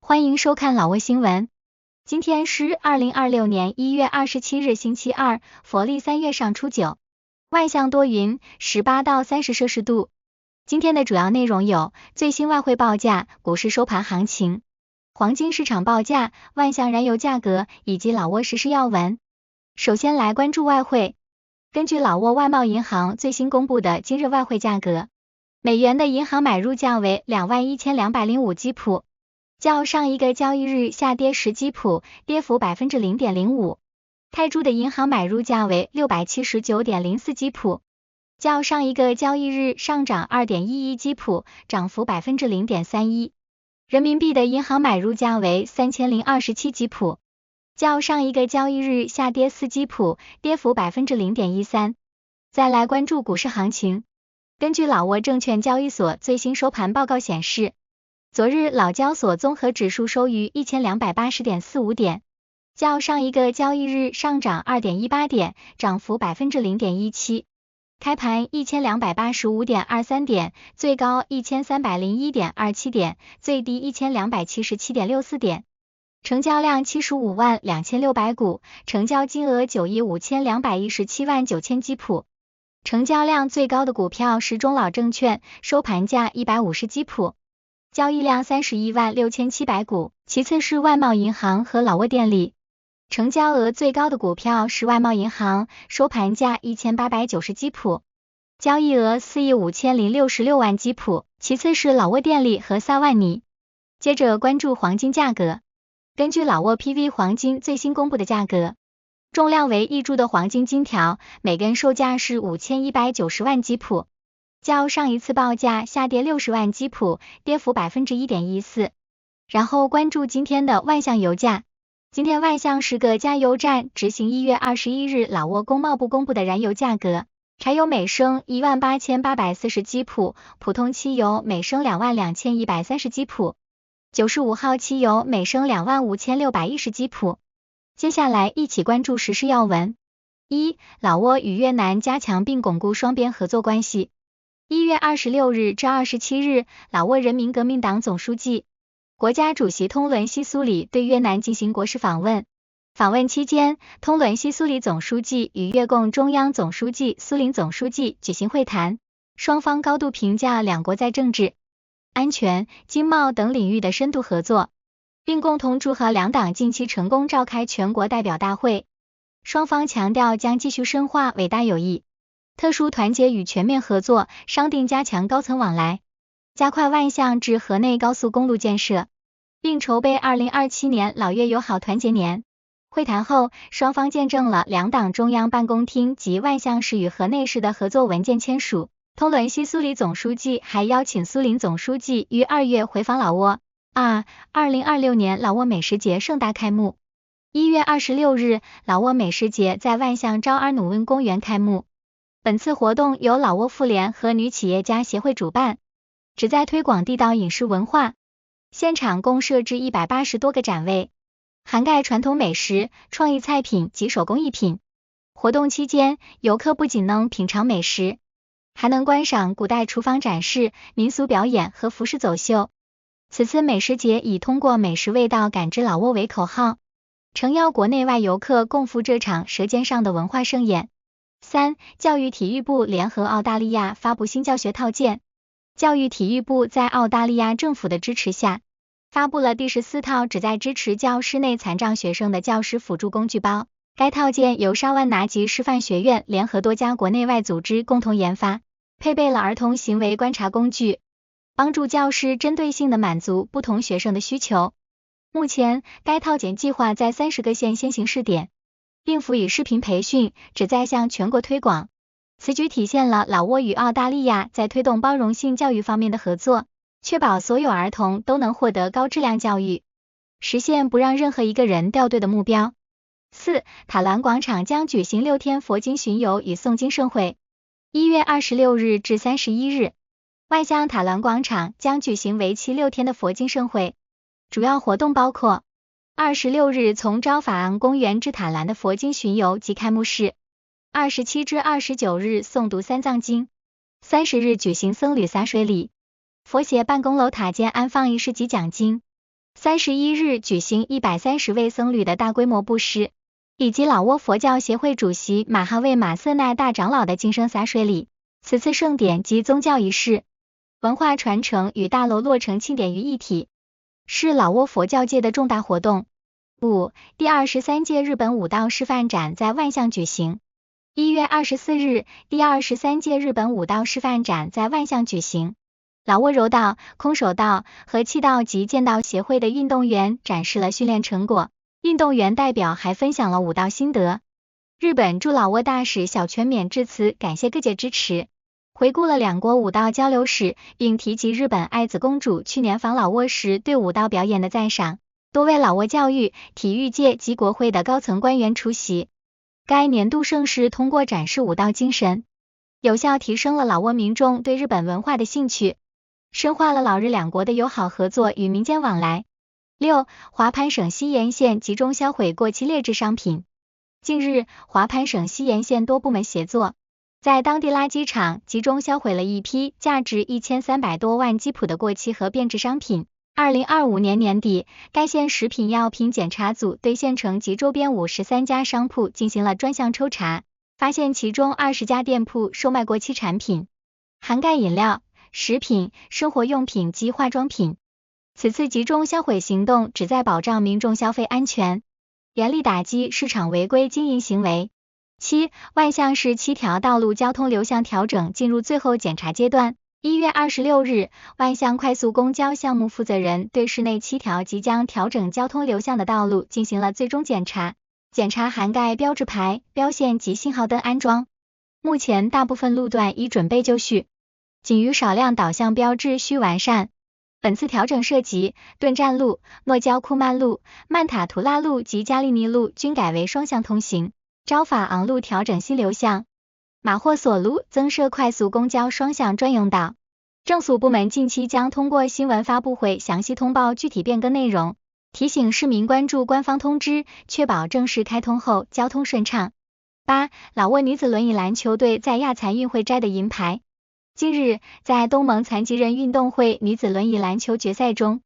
欢迎收看老挝新闻。今天是2026年1月27日星期二，佛历3月上初9，万象多云，18到30摄氏度。今天的主要内容有最新外汇报价、股市收盘行情、黄金市场报价、万象燃油价格以及老挝时事要闻。首先来关注外汇。根据老挝外贸银行最新公布的今日外汇价格，美元的银行买入价为21205基普，较上一个交易日下跌10基普，跌幅 0.05%。泰铢的银行买入价为679.04基普，较上一个交易日上涨 2.11 基普，涨幅 0.31%。人民币的银行买入价为3027基普，较上一个交易日下跌4基普，跌幅 0.13%。再来关注股市行情。根据老挝证券交易所最新收盘报告显示，昨日老交所综合指数收于 1280.45 点，较上一个交易日上涨 2.18 点，涨幅 0.17%。开盘 1285.23 点，最高 1301.27 点，最低 1277.64 点。成交量75万2600股，成交金额9亿5217万9000基普。成交量最高的股票是中老证券，收盘价150基普，交易量31万6700股，其次是外贸银行和老挝电力。成交额最高的股票是外贸银行，收盘价1890基普，交易额4亿5066万基普，其次是老挝电力和萨万尼。接着关注黄金价格。根据老挝 PV 黄金最新公布的价格，重量为1铢的黄金金条，每根售价是5190万基普，较上一次报价下跌60万基普，跌幅 1.14%。然后关注今天的万象油价。今天万象10个加油站执行1月21日老挝工贸部公布的燃油价格，柴油每升18840基普，普通汽油每升22130基普，95号汽油每升25610基普。接下来一起关注时事要闻。1. 老挝与越南加强并巩固双边合作关系。1月26日至27日，老挝人民革命党总书记、国家主席通伦西苏里对越南进行国事访问。访问期间，通伦西苏里总书记与越共中央总书记苏林总书记举行会谈，双方高度评价两国在政治、安全、经贸等领域的深度合作，并共同祝贺两党近期成功召开全国代表大会。双方强调将继续深化伟大友谊、特殊团结与全面合作，商定加强高层往来，加快万象至河内高速公路建设，并筹备2027年老越友好团结年。会谈后，双方见证了两党中央办公厅及万象市与河内市的合作文件签署。通伦西苏里总书记还邀请苏林总书记于2月回访老挝。2026年老挝美食节盛大开幕。1月26日，老挝美食节在万象昭尔努温公园开幕。本次活动由老挝妇联和女企业家协会主办，旨在推广地道饮食文化。现场共设置180多个展位，涵盖传统美食、创意菜品及手工艺品。活动期间，游客不仅能品尝美食，还能观赏古代厨房展示、民俗表演和服饰走秀。此次美食节以通过美食味道感知老挝为口号，诚邀国内外游客共赴这场舌尖上的文化盛宴。3. 教育体育部联合澳大利亚发布新教学套件。教育体育部在澳大利亚政府的支持下，发布了第14套旨在支持教师内残障学生的教师辅助工具包。该套件由沙湾拿吉师范学院联合多家国内外组织共同研发，配备了儿童行为观察工具，帮助教师针对性地满足不同学生的需求。目前，该套件计划在30个县先行试点，并辅以视频培训，旨在向全国推广。此举体现了老挝与澳大利亚在推动包容性教育方面的合作，确保所有儿童都能获得高质量教育，实现不让任何一个人掉队的目标。4. 塔兰广场将举行6天佛经巡游与诵经盛会。1月26日至31日，万象塔兰广场将举行为期6天的佛经盛会，主要活动包括26日从昭法昂公园至塔兰的佛经巡游及开幕式，27至29日诵读三藏经，30日举行僧侣洒水礼，佛协办公楼塔间安放仪式及讲经， 31日举行130位僧侣的大规模布施，以及老挝佛教协会主席马哈为马瑟奈大长老的净身洒水礼。此次盛典及宗教仪式、文化传承与大楼落成庆典于一体，是老挝佛教界的重大活动。5. 第23届日本武道示范展在万象举行。1月24日，第23届日本武道示范展在万象举行。老挝柔道、空手道和气道及剑道协会的运动员展示了训练成果，运动员代表还分享了武道心得。日本驻老挝大使小泉勉致辞感谢各界支持，回顾了两国武道交流史，并提及日本爱子公主去年访老挝时对武道表演的赞赏。多位老挝教育、体育界及国会的高层官员出席。该年度盛事通过展示武道精神，有效提升了老挝民众对日本文化的兴趣，深化了老日两国的友好合作与民间往来。6. 华潘省西沿县集中销毁过期劣质商品。近日，华潘省西沿县多部门协作，在当地垃圾场集中销毁了一批价值1300多万基普的过期和变质商品。2025年年底，该县食品药品检查组对县城及周边53家商铺进行了专项抽查，发现其中20家店铺售卖过期产品，涵盖饮料、食品、生活用品及化妆品。此次集中销毁行动旨在保障民众消费安全，严厉打击市场违规经营行为。7. 万象市7条道路交通流向调整进入最后检查阶段。1月26日，万象快速公交项目负责人对市内7条即将调整交通流向的道路进行了最终检查，检查涵盖标志牌、标线及信号灯安装。目前大部分路段已准备就绪，仅余少量导向标志需完善。本次调整涉及顿站路、诺焦库曼路、曼塔图拉路及加利尼路均改为双向通行，昭法昂路调整新流向，马霍索路增设快速公交双向专用道。政府部门近期将通过新闻发布会详细通报具体变更内容，提醒市民关注官方通知，确保正式开通后交通顺畅。8. 老挝女子轮椅篮球队在亚残运会摘得银牌。近日，在东盟残疾人运动会女子轮椅篮球决赛中，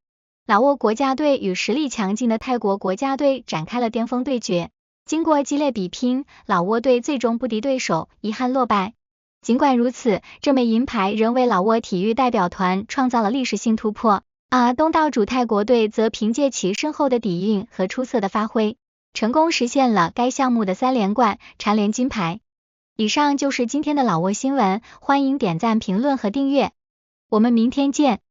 老挝国家队与实力强劲的泰国国家队展开了巅峰对决。经过激烈比拼，老挝队最终不敌对手，遗憾落败。尽管如此，这枚银牌仍为老挝体育代表团创造了历史性突破，而东道主泰国队则凭借其深厚的底蕴和出色的发挥，成功实现了该项目的3连冠，蝉联金牌。以上就是今天的老挝新闻，欢迎点赞、评论和订阅，我们明天见。